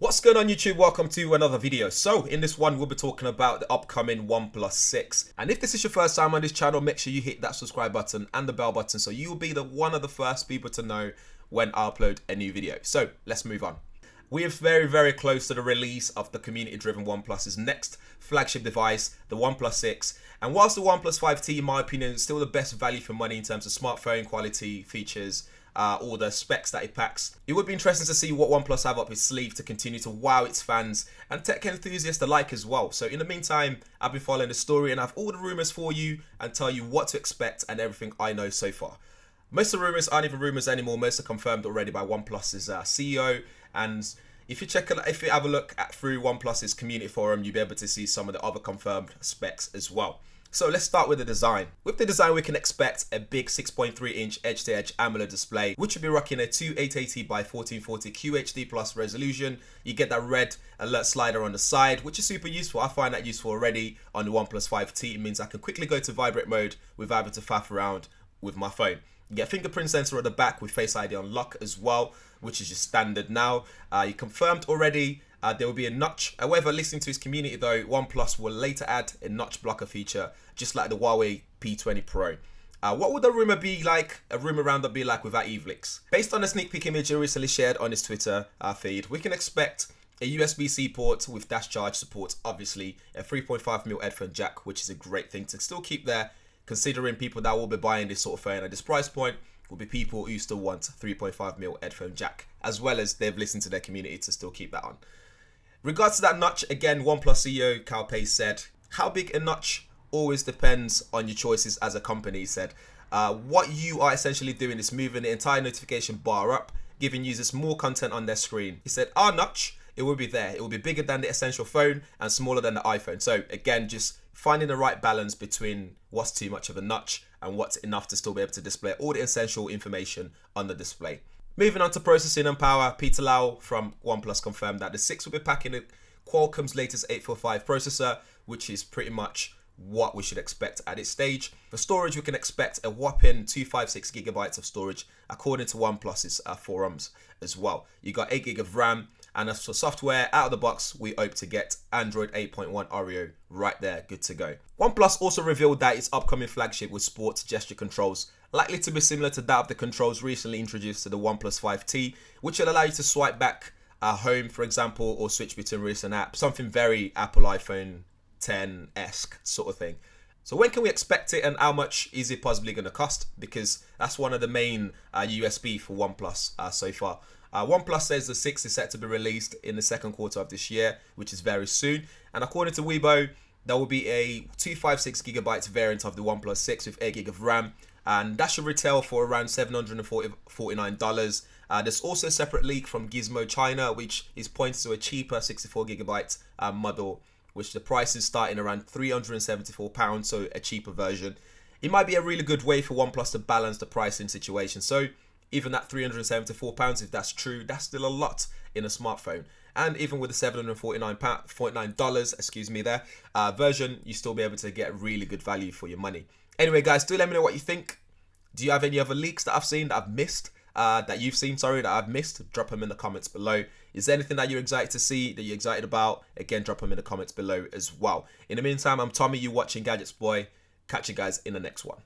What's going on YouTube? Welcome to another video. So in this one we'll be talking about the upcoming OnePlus 6. And if this is your first time on this channel, make sure you hit that subscribe button and the bell button so you'll be one of the first people to know when I upload a new video. So let's move on. We are very close to the release of the community-driven OnePlus's next flagship device, the OnePlus 6. And whilst the OnePlus 5T, in my opinion, is still the best value for money in terms of smartphone quality, features, all the specs that it packs, it would be interesting to see what OnePlus have up its sleeve to continue to wow its fans and tech enthusiasts alike as well. So in the meantime, I've been following the story and I have all the rumors for you and tell you what to expect and everything I know so far. Most of the rumors aren't even rumors anymore. Most are confirmed already by OnePlus's CEO. And if you have a look through OnePlus's community forum, you'll be able to see some of the other confirmed specs as well. So let's start with the design. With the design, we can expect a big 6.3-inch edge-to-edge AMOLED display, which will be rocking a 2880 by 1440 QHD plus resolution. You get that red alert slider on the side, which is super useful. I find that useful already on the OnePlus 5T. It means I can quickly go to vibrate mode without having to faff around with my phone. You get a fingerprint sensor at the back with Face ID unlock as well, which is just standard now. You confirmed already there will be a notch. However, listening to his community though, OnePlus will later add a notch blocker feature, just like the Huawei P20 Pro. What would the rumor be like, a rumor roundup be like without Evelix? Based on a sneak peek image he recently shared on his Twitter feed, we can expect a USB-C port with dash charge support, obviously a 3.5mm headphone jack, which is a great thing to still keep there, considering people that will be buying this sort of phone at this price point will be people who still want 3.5mm headphone jack, as well as they've listened to their community to still keep that on. Regards to that notch, again, OnePlus CEO Carl Page said, how big a notch always depends on your choices as a company, he said. What you are essentially doing is moving the entire notification bar up, giving users more content on their screen. He said, our notch, it will be there. It will be bigger than the Essential phone and smaller than the iPhone. So again, just finding the right balance between what's too much of a notch and what's enough to still be able to display all the essential information on the display. Moving on to processing and power, Peter Lau from OnePlus confirmed that the 6 will be packing Qualcomm's latest 845 processor, which is pretty much what we should expect at this stage. For storage, we can expect a whopping 256 gigabytes of storage, according to OnePlus's forums as well. You got 8 gig of RAM, and as for software, out of the box, we hope to get Android 8.1 Oreo right there, good to go. OnePlus also revealed that its upcoming flagship with sports gesture controls, likely to be similar to that of the controls recently introduced to the OnePlus 5T, which will allow you to swipe back home, for example, or switch between recent apps, something very Apple iPhone 10-esque sort of thing. So when can we expect it and how much is it possibly going to cost? Because that's one of the main USP for OnePlus so far. OnePlus says the 6 is set to be released in the second quarter of this year, which is very soon. And according to Weibo, there will be a 256 gigabytes variant of the OnePlus 6 with 8 gig of RAM, and that should retail for around $749. There's also a separate leak from Gizmo China, which is pointing to a cheaper 64 gigabyte model, which the price is starting around £374, so a cheaper version. It might be a really good way for OnePlus to balance the pricing situation. So even that £374, if that's true, that's still a lot in a smartphone. And even with the $749 version, you still be able to get really good value for your money. Anyway, guys, do let me know what you think. Do you have any other leaks that I've seen that I've missed? That I've missed? Drop them in the comments below. Is there anything that you're excited to see, that you're excited about? Again, drop them in the comments below as well. In the meantime, I'm Tommy, you watching GadgetsBoy. Catch you guys in the next one.